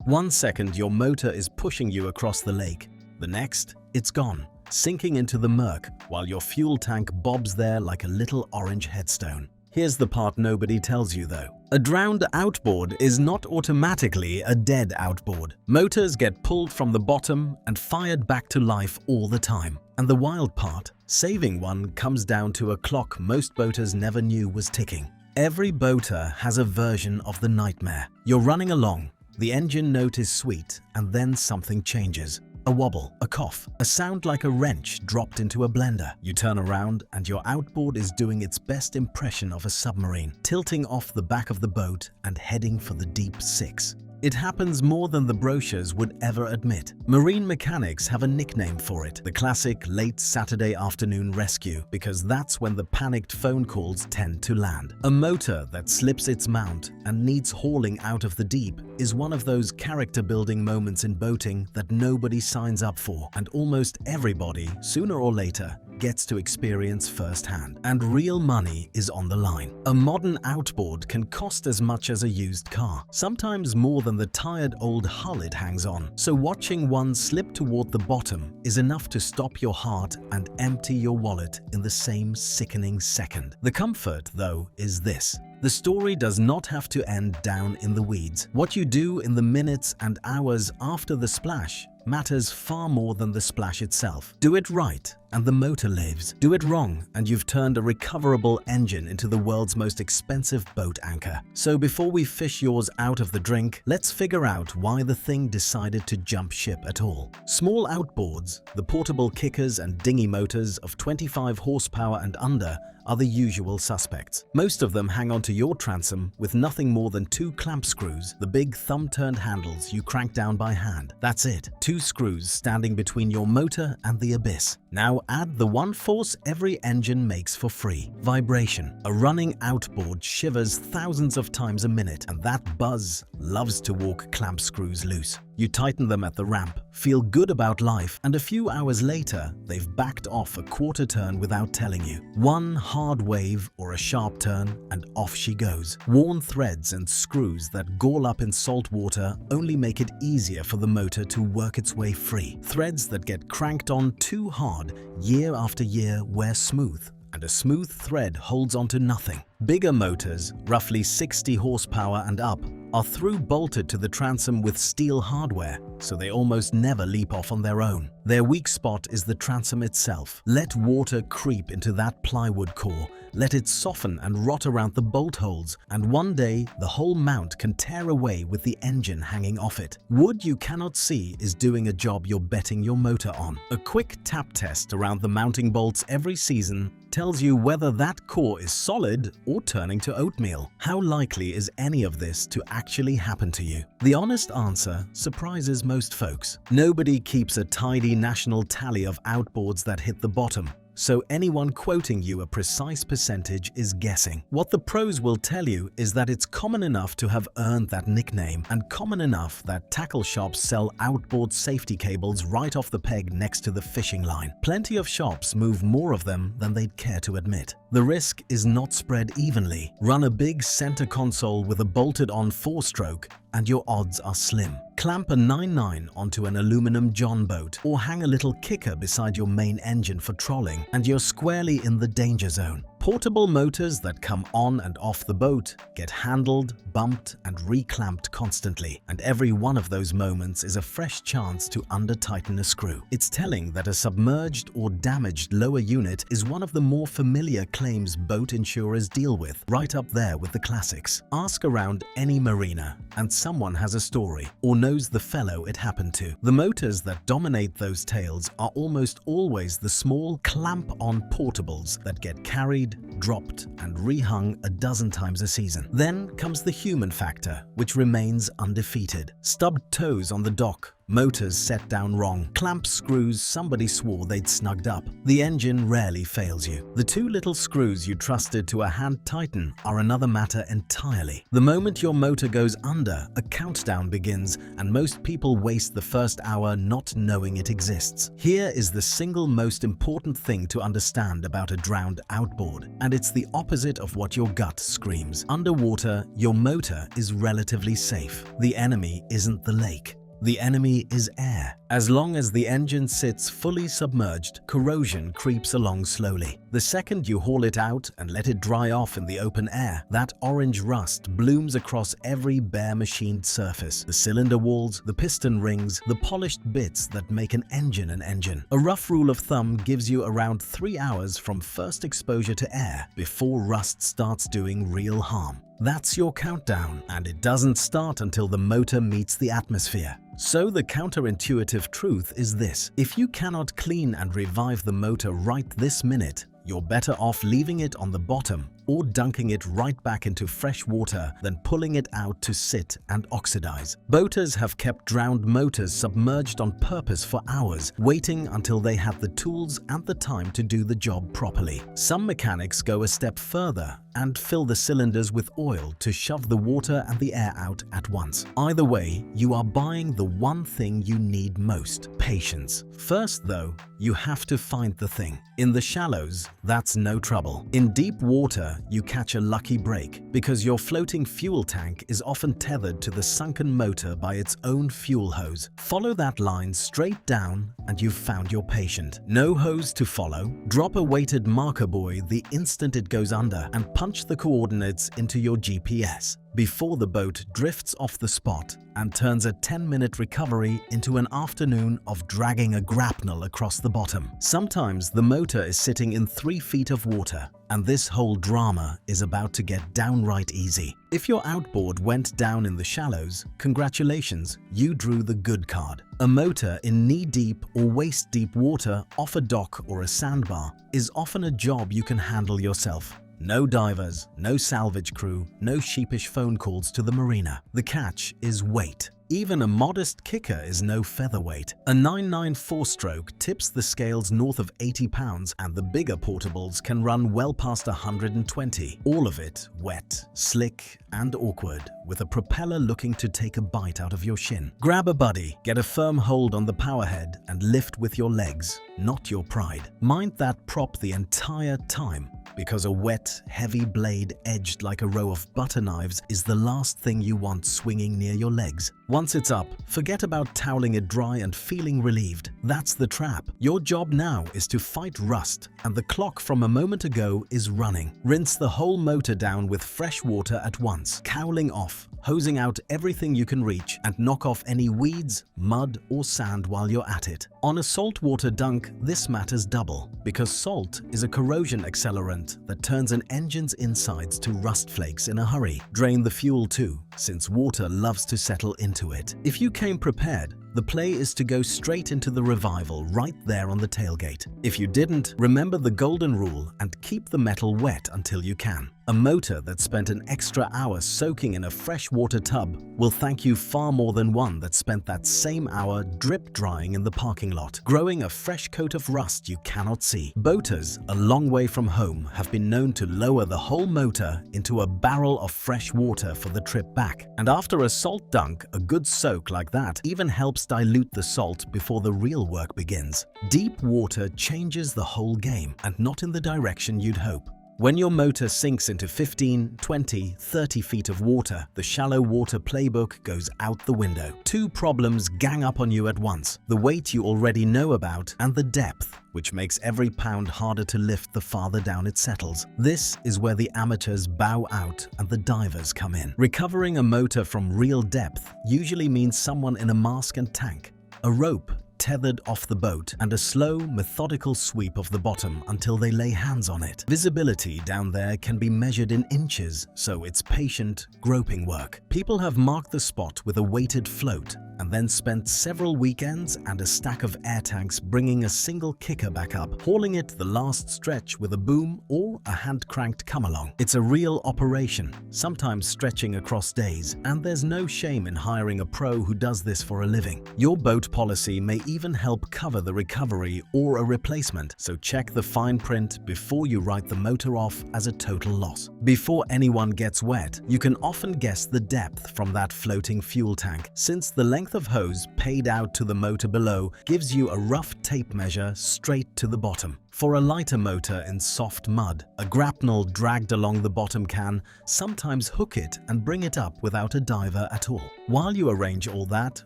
One second your motor is pushing you across the lake. The next, it's gone, sinking into the murk while your fuel tank bobs there like a little orange headstone. Here's the part nobody tells you though. A drowned outboard is not automatically a dead outboard. Motors get pulled from the bottom and fired back to life all the time. And the wild part, saving one comes down to a clock most boaters never knew was ticking. Every boater has a version of the nightmare. You're running along, the engine note is sweet, and then something changes. A wobble, a cough, a sound like a wrench dropped into a blender. You turn around and your outboard is doing its best impression of a submarine, tilting off the back of the boat and heading for the deep six. It happens more than the brochures would ever admit. Marine mechanics have a nickname for it, the classic late Saturday afternoon rescue, because that's when the panicked phone calls tend to land. A motor that slips its mount and needs hauling out of the deep is one of those character-building moments in boating that nobody signs up for, and almost everybody, sooner or later, gets to experience firsthand. And real money is on the line. A modern outboard can cost as much as a used car, sometimes more than the tired old hull it hangs on. So watching one slip toward the bottom is enough to stop your heart and empty your wallet in the same sickening second. The comfort, though, is this. The story does not have to end down in the weeds. What you do in the minutes and hours after the splash matters far more than the splash itself. Do it right, and the motor lives. Do it wrong, and you've turned a recoverable engine into the world's most expensive boat anchor. So before we fish yours out of the drink, let's figure out why the thing decided to jump ship at all. Small outboards, the portable kickers and dinghy motors of 25 horsepower and under, are the usual suspects. Most of them hang onto your transom with nothing more than 2 clamp screws, the big thumb-turned handles you crank down by hand. That's it, 2 screws standing between your motor and the abyss. Now add the one force every engine makes for free: vibration. A running outboard shivers thousands of times a minute, and that buzz loves to walk clamp screws loose. You tighten them at the ramp, feel good about life, and a few hours later, they've backed off a quarter turn without telling you. One hard wave or a sharp turn, and off she goes. Worn threads and screws that gall up in salt water only make it easier for the motor to work its way free. Threads that get cranked on too hard year after year wear smooth, and a smooth thread holds onto nothing. Bigger motors, roughly 60 horsepower and up, are through-bolted to the transom with steel hardware, so they almost never leap off on their own. Their weak spot is the transom itself. Let water creep into that plywood core, let it soften and rot around the bolt holes, and one day the whole mount can tear away with the engine hanging off it. Wood you cannot see is doing a job you're betting your motor on. A quick tap test around the mounting bolts every season tells you whether that core is solid or turning to oatmeal. How likely is any of this to actually happen to you? The honest answer surprises most folks. Nobody keeps a tidy national tally of outboards that hit the bottom, so anyone quoting you a precise percentage is guessing. What the pros will tell you is that it's common enough to have earned that nickname, and common enough that tackle shops sell outboard safety cables right off the peg next to the fishing line. Plenty of shops move more of them than they'd care to admit. The risk is not spread evenly. Run a big center console with a bolted-on 4-stroke, and your odds are slim. Clamp a 9.9 onto an aluminum John boat, or hang a little kicker beside your main engine for trolling, and you're squarely in the danger zone. Portable motors that come on and off the boat get handled, bumped, and reclamped constantly, and every one of those moments is a fresh chance to under-tighten a screw. It's telling that a submerged or damaged lower unit is one of the more familiar claims boat insurers deal with, right up there with the classics. Ask around any marina, and someone has a story, or knows the fellow it happened to. The motors that dominate those tales are almost always the small clamp-on portables that get carried, dropped, and rehung a dozen times a season. Then comes the human factor, which remains undefeated. Stubbed toes on the dock, Motors set down wrong. Clamp screws somebody swore they'd snugged up. The engine rarely fails you. The two little screws you trusted to a hand tighten are another matter entirely. The moment your motor goes under, a countdown begins, and most people waste the first hour not knowing it exists. Here is the single most important thing to understand about a drowned outboard, and it's the opposite of what your gut screams. Underwater, your motor is relatively safe. The enemy isn't the lake. The enemy is air. As long as the engine sits fully submerged, corrosion creeps along slowly. The second you haul it out and let it dry off in the open air, that orange rust blooms across every bare machined surface. The cylinder walls, the piston rings, the polished bits that make an engine an engine. A rough rule of thumb gives you around 3 hours from first exposure to air before rust starts doing real harm. That's your countdown, and it doesn't start until the motor meets the atmosphere. So the counterintuitive truth is this: if you cannot clean and revive the motor right this minute, you're better off leaving it on the bottom or dunking it right back into fresh water than pulling it out to sit and oxidize. Boaters have kept drowned motors submerged on purpose for hours, waiting until they had the tools and the time to do the job properly. Some mechanics go a step further and fill the cylinders with oil to shove the water and the air out at once. Either way, you are buying the one thing you need most: patience. First, though, you have to find the thing. In the shallows, that's no trouble. In deep water, you catch a lucky break because your floating fuel tank is often tethered to the sunken motor by its own fuel hose. Follow that line straight down and you've found your patient. No hose to follow. Drop a weighted marker buoy the instant it goes under and punch the coordinates into your GPS before the boat drifts off the spot and turns a 10-minute recovery into an afternoon of dragging a grapnel across the bottom. Sometimes the motor is sitting in 3 feet of water, and this whole drama is about to get downright easy. If your outboard went down in the shallows, congratulations, you drew the good card. A motor in knee-deep or waist-deep water off a dock or a sandbar is often a job you can handle yourself. No divers, no salvage crew, no sheepish phone calls to the marina. The catch is weight. Even a modest kicker is no featherweight. A 994 stroke tips the scales north of 80 pounds, and the bigger portables can run well past 120. All of it wet, slick, and awkward, with a propeller looking to take a bite out of your shin. Grab a buddy, get a firm hold on the powerhead, and lift with your legs, not your pride. Mind that prop the entire time, because a wet, heavy blade edged like a row of butter knives is the last thing you want swinging near your legs. Once it's up, forget about toweling it dry and feeling relieved. That's the trap. Your job now is to fight rust, and the clock from a moment ago is running. Rinse the whole motor down with fresh water at once, cowling off, hosing out everything you can reach, and knock off any weeds, mud, or sand while you're at it. On a saltwater dunk, this matters double, because salt is a corrosion accelerant that turns an engine's insides to rust flakes in a hurry. Drain the fuel too, since water loves to settle into it. If you came prepared, the play is to go straight into the revival right there on the tailgate. If you didn't, remember the golden rule and keep the metal wet until you can. A motor that spent an extra hour soaking in a freshwater tub will thank you far more than one that spent that same hour drip drying in the parking lot, growing a fresh coat of rust you cannot see. Boaters a long way from home have been known to lower the whole motor into a barrel of fresh water for the trip back. And after a salt dunk, a good soak like that even helps dilute the salt before the real work begins. Deep water changes the whole game, and not in the direction you'd hope. When your motor sinks into 15, 20, 30 feet of water, the shallow water playbook goes out the window. Two problems gang up on you at once: the weight you already know about and the depth, which makes every pound harder to lift the farther down it settles. This is where the amateurs bow out and the divers come in. Recovering a motor from real depth usually means someone in a mask and tank, a rope tethered off the boat, and a slow, methodical sweep of the bottom until they lay hands on it. Visibility down there can be measured in inches, so it's patient, groping work. People have marked the spot with a weighted float, and then spent several weekends and a stack of air tanks bringing a single kicker back up, hauling it the last stretch with a boom or a hand-cranked come-along. It's a real operation, sometimes stretching across days, and there's no shame in hiring a pro who does this for a living. Your boat policy may even help cover the recovery or a replacement, so check the fine print before you write the motor off as a total loss. Before anyone gets wet, you can often guess the depth from that floating fuel tank, since the length of hose paid out to the motor below gives you a rough tape measure straight to the bottom. For a lighter motor in soft mud, a grapnel dragged along the bottom can sometimes hook it and bring it up without a diver at all. While you arrange all that,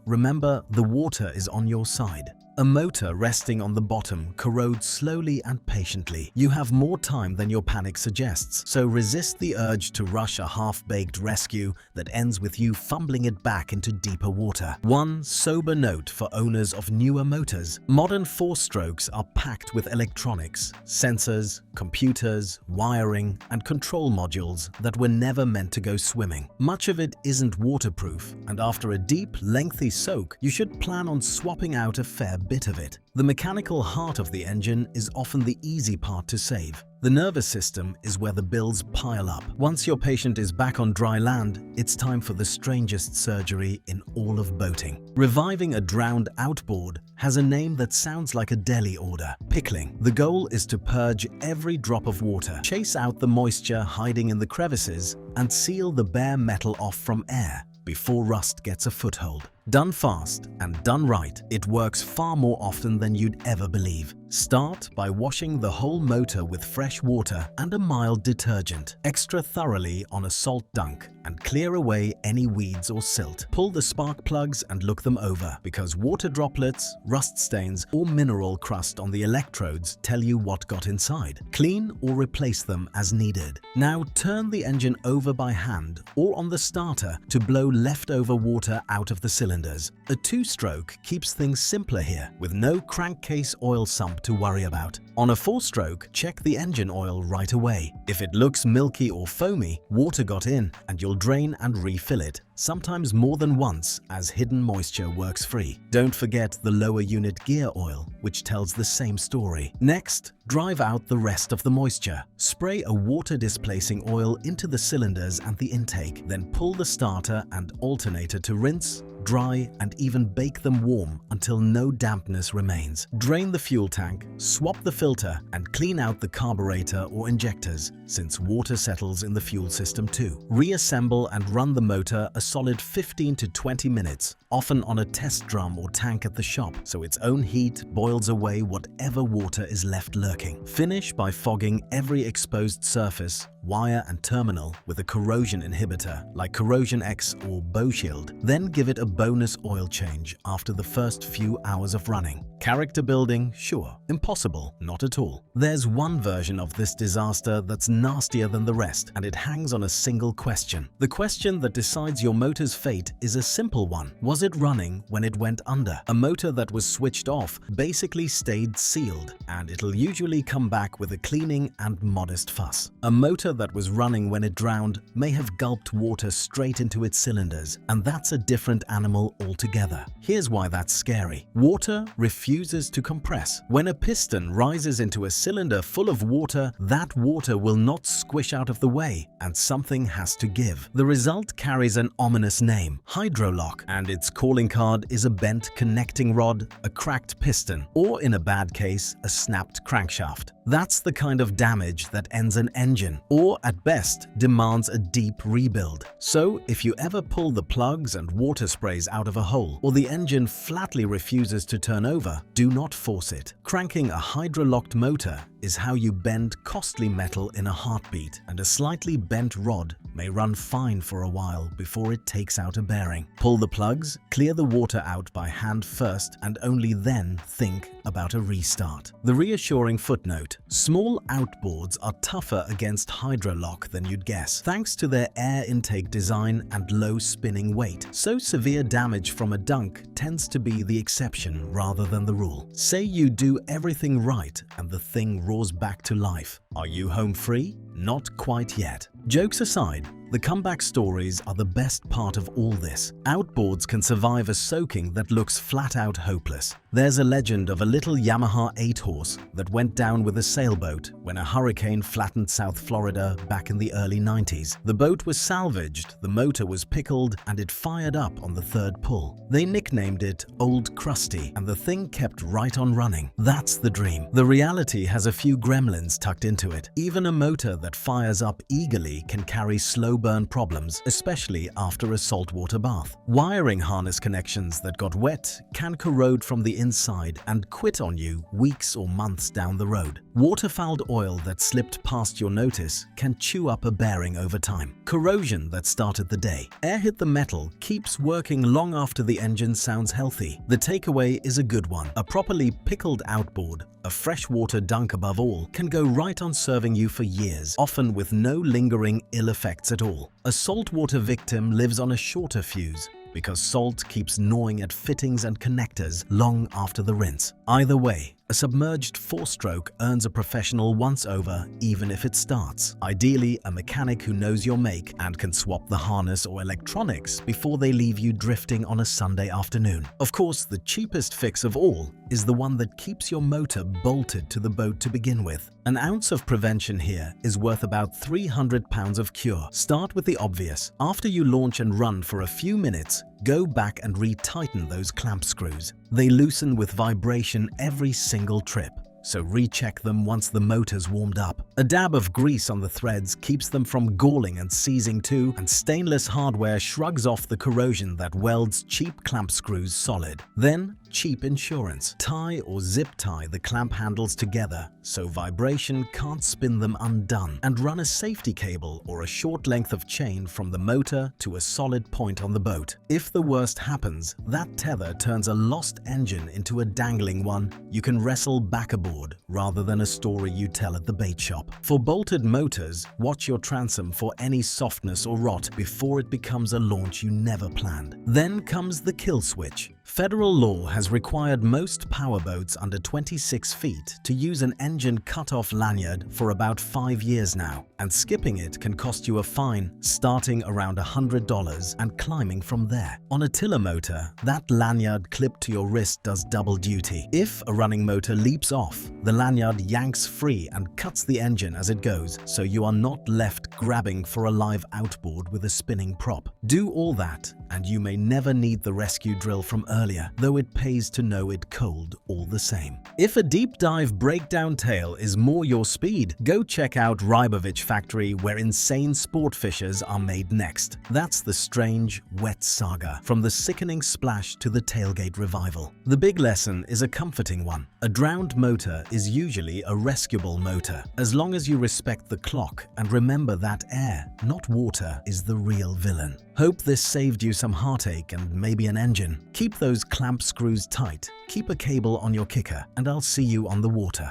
remember the water is on your side. A motor resting on the bottom corrodes slowly and patiently. You have more time than your panic suggests, so resist the urge to rush a half-baked rescue that ends with you fumbling it back into deeper water. One sober note for owners of newer motors: modern four-strokes are packed with electronics, sensors, computers, wiring, and control modules that were never meant to go swimming. Much of it isn't waterproof, and after a deep, lengthy soak, you should plan on swapping out a fair bit of it. The mechanical heart of the engine is often the easy part to save. The nervous system is where the bills pile up. Once your patient is back on dry land, it's time for the strangest surgery in all of boating. Reviving a drowned outboard has a name that sounds like a deli order: pickling. The goal is to purge every drop of water, chase out the moisture hiding in the crevices, and seal the bare metal off from air before rust gets a foothold. Done fast and done right, it works far more often than you'd ever believe. Start by washing the whole motor with fresh water and a mild detergent, extra thoroughly on a salt dunk, and clear away any weeds or silt. Pull the spark plugs and look them over, because water droplets, rust stains, or mineral crust on the electrodes tell you what got inside. Clean or replace them as needed. Now turn the engine over by hand or on the starter to blow leftover water out of the cylinders. A two-stroke keeps things simpler here, with no crankcase oil sump to worry about. On a four-stroke, check the engine oil right away. If it looks milky or foamy, water got in, and you'll drain and refill it, sometimes more than once, as hidden moisture works free. Don't forget the lower unit gear oil, which tells the same story. Next, drive out the rest of the moisture. Spray a water-displacing oil into the cylinders and the intake, then pull the starter and alternator to rinse, dry, and even bake them warm until no dampness remains. Drain the fuel tank, swap the filter, and clean out the carburetor or injectors, since water settles in the fuel system too. Reassemble and run the motor a solid 15 to 20 minutes, often on a test drum or tank at the shop, so its own heat boils away whatever water is left lurking. Finish by fogging every exposed surface, wire and terminal with a corrosion inhibitor like Corrosion X or Bow Shield. Then give it a bonus oil change after the first few hours of running. Character building? Sure. Impossible? Not at all. There's one version of this disaster that's nastier than the rest, and it hangs on a single question. The question that decides your motor's fate is a simple one. Was it running when it went under? A motor that was switched off basically stayed sealed, and it'll usually come back with a cleaning and modest fuss. A motor that was running when it drowned may have gulped water straight into its cylinders, and that's a different animal altogether. Here's why that's scary. Water refuses to compress. When a piston rises into a cylinder full of water, that water will not squish out of the way, and something has to give. The result carries an ominous name: Hydrolock, and its calling card is a bent connecting rod, a cracked piston, or in a bad case, a snapped crankshaft. That's the kind of damage that ends an engine, or at best demands a deep rebuild. So if you ever pull the plugs and water sprays out of a hole, or the engine flatly refuses to turn over, do not force it. Cranking a hydrolocked motor is how you bend costly metal in a heartbeat, and a slightly bent rod may run fine for a while before it takes out a bearing. Pull the plugs, clear the water out by hand first, and only then think about a restart. The reassuring footnote: small outboards are tougher against hydrolock than you'd guess, thanks to their air intake design and low spinning weight. So severe damage from a dunk tends to be the exception rather than the rule. Say you do everything right and the thing roars back to life. Are you home free? Not quite yet. Jokes aside, The comeback stories are the best part of all this. Outboards can survive a soaking that looks flat out hopeless. There's a legend of a little Yamaha 8-horse that went down with a sailboat when a hurricane flattened South Florida back in the early 90s. The boat was salvaged, the motor was pickled, and it fired up on the third pull. They nicknamed it Old Krusty, and the thing kept right on running. That's the dream. The reality has a few gremlins tucked into it. Even a motor that fires up eagerly can carry slow burn problems, especially after a saltwater bath. Wiring harness connections that got wet can corrode from the inside and quit on you weeks or months down the road. Waterfouled oil that slipped past your notice can chew up a bearing over time. Corrosion that started the day. Air hit the metal keeps working long after the engine sounds healthy. The takeaway is a good one. A properly pickled outboard, a freshwater dunk above all, can go right on serving you for years, often with no lingering ill effects at all. A saltwater victim lives on a shorter fuse because salt keeps gnawing at fittings and connectors long after the rinse. Either way, a submerged 4-stroke earns a professional once over, even if it starts. Ideally, a mechanic who knows your make and can swap the harness or electronics before they leave you drifting on a Sunday afternoon. Of course, the cheapest fix of all is the one that keeps your motor bolted to the boat to begin with. An ounce of prevention here is worth about 300 pounds of cure. Start with the obvious. After you launch and run for a few minutes, go back and retighten those clamp screws. They loosen with vibration every single trip, so recheck them once the motor's warmed up. A dab of grease on the threads keeps them from galling and seizing too, and stainless hardware shrugs off the corrosion that welds cheap clamp screws solid. Then, cheap insurance. Tie or zip tie the clamp handles together so vibration can't spin them undone, and run a safety cable or a short length of chain from the motor to a solid point on the boat. If the worst happens, that tether turns a lost engine into a dangling one you can wrestle back aboard rather than a story you tell at the bait shop. For bolted motors, watch your transom for any softness or rot before it becomes a launch you never planned. Then comes the kill switch. Federal law has required most powerboats under 26 feet to use an engine cut-off lanyard for about 5 years now, and skipping it can cost you a fine starting around $100 and climbing from there. On a tiller motor, that lanyard clipped to your wrist does double duty. If a running motor leaps off, the lanyard yanks free and cuts the engine as it goes, so you are not left grabbing for a live outboard with a spinning prop. Do all that, and you may never need the rescue drill from earlier, though it pays to know it cold all the same. If a deep dive breakdown tale is more your speed, go check out Rybovich Factory, where insane sport fishers are made next. That's the strange, wet saga, from the sickening splash to the tailgate revival. The big lesson is a comforting one. A drowned motor is usually a rescuable motor, as long as you respect the clock and remember that air, not water, is the real villain. Hope this saved you some heartache and maybe an engine. Keep those clamp screws tight, keep a cable on your kicker, and I'll see you on the water.